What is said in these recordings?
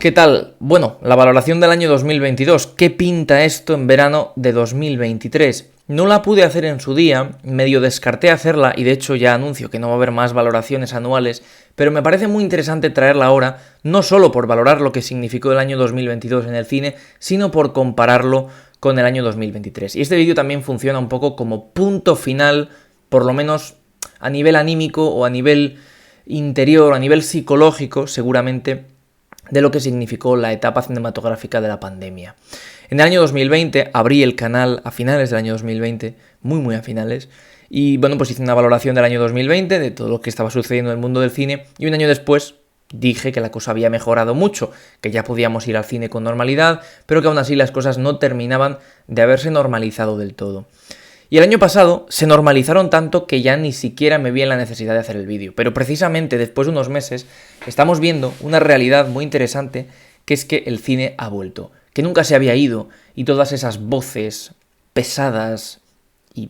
¿Qué tal? Bueno, la valoración del año 2022. ¿Qué pinta esto en verano de 2023? No la pude hacer en su día, medio descarté hacerla y de hecho ya anuncio que no va a haber más valoraciones anuales, pero me parece muy interesante traerla ahora, no solo por valorar lo que significó el año 2022 en el cine, sino por compararlo con el año 2023. Y este vídeo también funciona un poco como punto final, por lo menos a nivel anímico o a nivel interior, a nivel psicológico, seguramente, de lo que significó la etapa cinematográfica de la pandemia. En el año 2020 abrí el canal a finales del año 2020, muy a finales, y bueno, pues hice una valoración del año 2020, de todo lo que estaba sucediendo en el mundo del cine, y un año después dije que la cosa había mejorado mucho, que ya podíamos ir al cine con normalidad, pero que aún así las cosas no terminaban de haberse normalizado del todo. Y el año pasado se normalizaron tanto que ya ni siquiera me vi en la necesidad de hacer el vídeo. Pero precisamente después de unos meses estamos viendo una realidad muy interesante, que es que el cine ha vuelto, que nunca se había ido, y todas esas voces pesadas y,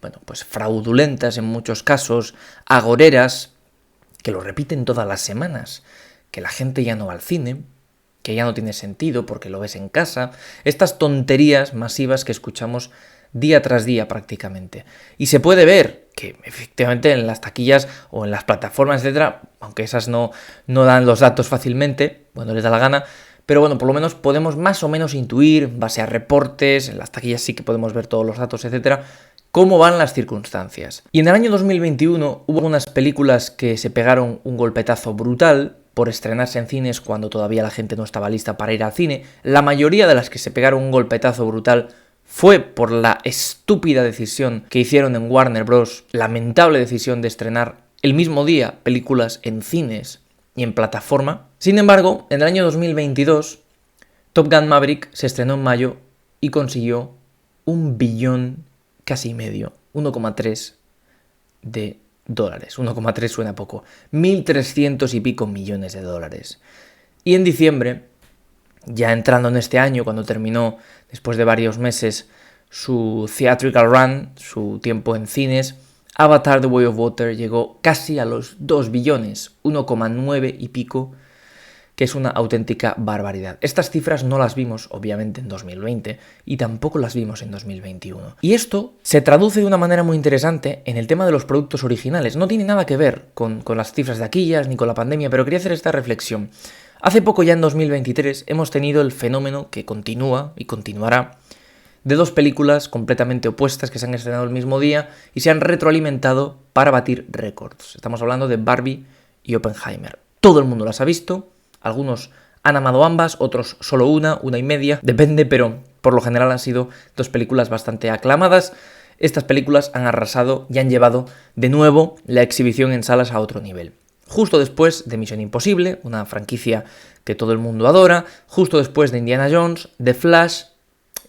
bueno, pues fraudulentas en muchos casos, agoreras, que lo repiten todas las semanas, que la gente ya no va al cine, que ya no tiene sentido porque lo ves en casa, estas tonterías masivas que escuchamos día tras día prácticamente. Y se puede ver que efectivamente en las taquillas o en las plataformas, etcétera, aunque esas no dan los datos fácilmente, cuando les da la gana, pero bueno, por lo menos podemos más o menos intuir, en base a reportes, en las taquillas sí que podemos ver todos los datos, etcétera, cómo van las circunstancias. Y en el año 2021 hubo unas películas que se pegaron un golpetazo brutal por estrenarse en cines cuando todavía la gente no estaba lista para ir al cine. La mayoría de las que se pegaron un golpetazo brutal fue por la estúpida decisión que hicieron en Warner Bros., lamentable decisión de estrenar el mismo día películas en cines y en plataforma. Sin embargo, en el año 2022, Top Gun Maverick se estrenó en mayo y consiguió 1 billón casi y medio, 1,3 de dólares. 1,3 suena poco. 1.300 y pico millones de dólares. Y en diciembre, ya entrando en este año, cuando terminó, después de varios meses, su theatrical run, su tiempo en cines, Avatar: The Way of Water llegó casi a los 2 billones, 1,9 y pico, que es una auténtica barbaridad. Estas cifras no las vimos, obviamente, en 2020 y tampoco las vimos en 2021. Y esto se traduce de una manera muy interesante en el tema de los productos originales. No tiene nada que ver con las cifras de taquillas ni con la pandemia, pero quería hacer esta reflexión. Hace poco, ya en 2023, hemos tenido el fenómeno que continúa y continuará de dos películas completamente opuestas que se han estrenado el mismo día y se han retroalimentado para batir récords. Estamos hablando de Barbie y Oppenheimer. Todo el mundo las ha visto, algunos han amado ambas, otros solo una y media, depende, pero por lo general han sido dos películas bastante aclamadas. Estas películas han arrasado y han llevado de nuevo la exhibición en salas a otro nivel. Justo después de Misión Imposible, una franquicia que todo el mundo adora, justo después de Indiana Jones, de Flash,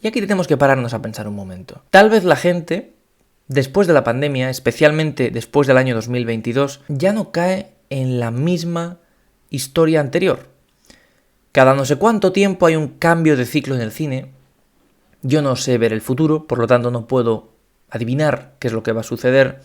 y aquí tenemos que pararnos a pensar un momento. Tal vez la gente, después de la pandemia, especialmente después del año 2022, ya no cae en la misma historia anterior. Cada no sé cuánto tiempo hay un cambio de ciclo en el cine. Yo no sé ver el futuro, por lo tanto no puedo adivinar qué es lo que va a suceder,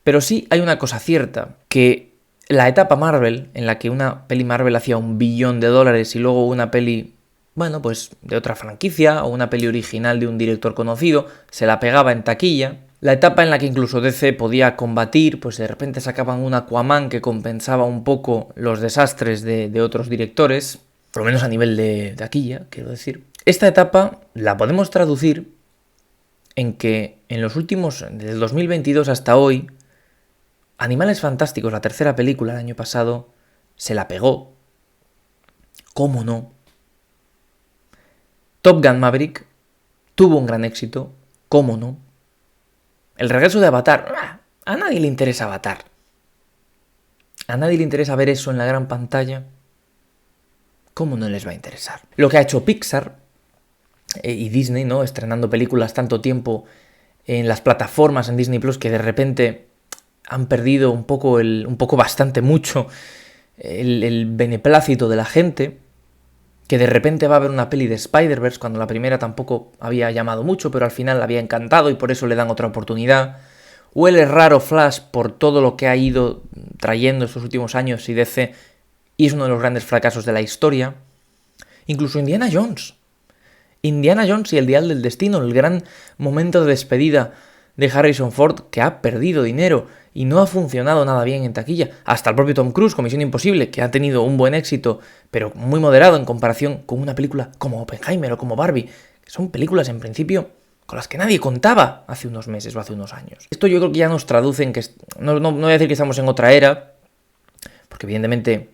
pero sí hay una cosa cierta, que la etapa Marvel, en la que una peli Marvel hacía $1 billón y luego una peli, bueno, pues de otra franquicia o una peli original de un director conocido, se la pegaba en taquilla. La etapa en la que incluso DC podía combatir, pues de repente sacaban un Aquaman que compensaba un poco los desastres de otros directores, por lo menos a nivel de taquilla, quiero decir. Esta etapa la podemos traducir en que en los últimos, desde el 2022 hasta hoy, Animales Fantásticos, la tercera película del año pasado, se la pegó. ¿Cómo no? Top Gun Maverick tuvo un gran éxito. ¿Cómo no? El regreso de Avatar. A nadie le interesa Avatar. A nadie le interesa ver eso en la gran pantalla. ¿Cómo no les va a interesar? Lo que ha hecho Pixar y Disney, ¿no? Estrenando películas tanto tiempo en las plataformas en Disney Plus que de repente han perdido un poco bastante mucho el beneplácito de la gente, que de repente va a haber una peli de Spider-Verse cuando la primera tampoco había llamado mucho, pero al final había encantado y por eso le dan otra oportunidad. Huele raro Flash por todo lo que ha ido trayendo estos últimos años y DC, y es uno de los grandes fracasos de la historia. Incluso Indiana Jones. Indiana Jones y el Dial del Destino, el gran momento de despedida de Harrison Ford, que ha perdido dinero y no ha funcionado nada bien en taquilla. Hasta el propio Tom Cruise con Misión Imposible, que ha tenido un buen éxito, pero muy moderado en comparación con una película como Oppenheimer o como Barbie, que son películas en principio con las que nadie contaba hace unos meses o hace unos años. Esto yo creo que ya nos traduce en que, no voy a decir que estamos en otra era, porque evidentemente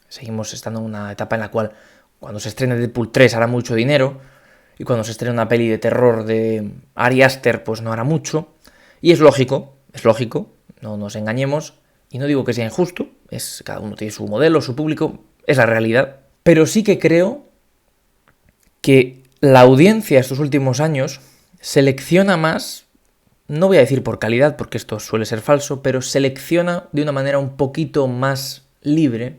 seguimos estando en una etapa en la cual cuando se estrene Deadpool 3 hará mucho dinero, y cuando se estrene una peli de terror de Ari Aster pues no hará mucho, y es lógico, no nos engañemos, y no digo que sea injusto, cada uno tiene su modelo, su público, es la realidad, pero sí que creo que la audiencia estos últimos años selecciona más, no voy a decir por calidad, porque esto suele ser falso, pero selecciona de una manera un poquito más libre,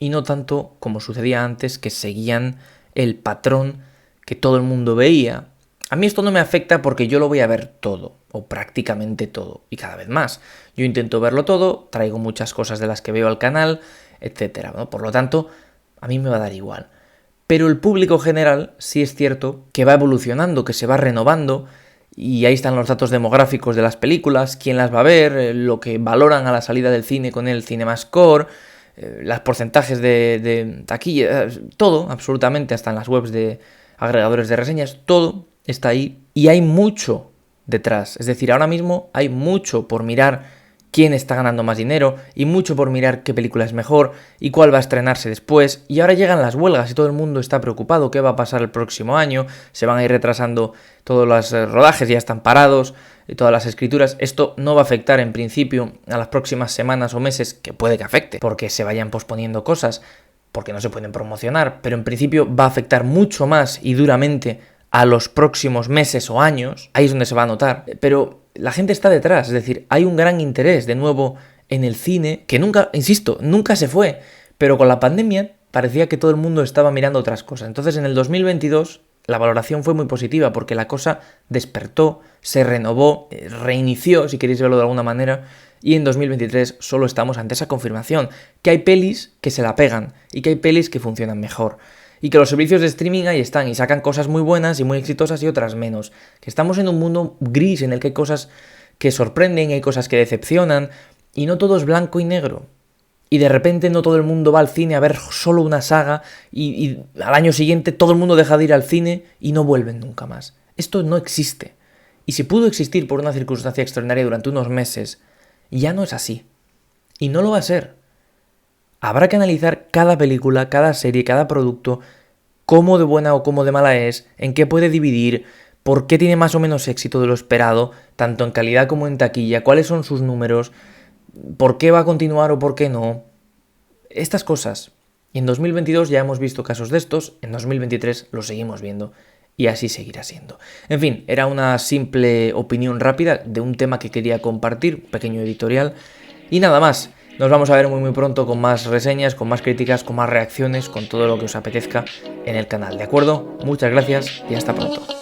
y no tanto como sucedía antes, que seguían el patrón que todo el mundo veía. A mí esto no me afecta porque yo lo voy a ver todo, o prácticamente todo, y cada vez más. Yo intento verlo todo, traigo muchas cosas de las que veo al canal, etc., ¿no? Por lo tanto, a mí me va a dar igual. Pero el público general sí es cierto que va evolucionando, que se va renovando, y ahí están los datos demográficos de las películas, quién las va a ver, lo que valoran a la salida del cine con el CinemaScore, los porcentajes de taquilla, todo, absolutamente, hasta en las webs de agregadores de reseñas, todo está ahí y hay mucho detrás. Es decir, ahora mismo hay mucho por mirar quién está ganando más dinero y mucho por mirar qué película es mejor y cuál va a estrenarse después. Y ahora llegan las huelgas y todo el mundo está preocupado qué va a pasar el próximo año, se van a ir retrasando todos los rodajes, ya están parados, y todas las escrituras. Esto no va a afectar en principio a las próximas semanas o meses, que puede que afecte, porque se vayan posponiendo cosas, porque no se pueden promocionar, pero en principio va a afectar mucho más y duramente a los próximos meses o años. Ahí es donde se va a notar, pero la gente está detrás, es decir, hay un gran interés de nuevo en el cine, que nunca, insisto, nunca se fue, pero con la pandemia parecía que todo el mundo estaba mirando otras cosas. Entonces en el 2022 la valoración fue muy positiva porque la cosa despertó, se renovó, reinició, si queréis verlo de alguna manera, y en 2023 solo estamos ante esa confirmación, que hay pelis que se la pegan y que hay pelis que funcionan mejor. Y que los servicios de streaming ahí están y sacan cosas muy buenas y muy exitosas y otras menos. Que estamos en un mundo gris en el que hay cosas que sorprenden, hay cosas que decepcionan y no todo es blanco y negro. Y de repente no todo el mundo va al cine a ver solo una saga y al año siguiente todo el mundo deja de ir al cine y no vuelven nunca más. Esto no existe. Y si pudo existir por una circunstancia extraordinaria durante unos meses, ya no es así. Y no lo va a ser. Habrá que analizar cada película, cada serie, cada producto, cómo de buena o cómo de mala es, en qué puede dividir, por qué tiene más o menos éxito de lo esperado, tanto en calidad como en taquilla, cuáles son sus números, por qué va a continuar o por qué no. Estas cosas. Y en 2022 ya hemos visto casos de estos, en 2023 los seguimos viendo y así seguirá siendo. En fin, era una simple opinión rápida de un tema que quería compartir, pequeño editorial, y nada más. Nos vamos a ver muy pronto con más reseñas, con más críticas, con más reacciones, con todo lo que os apetezca en el canal, ¿de acuerdo? Muchas gracias y hasta pronto.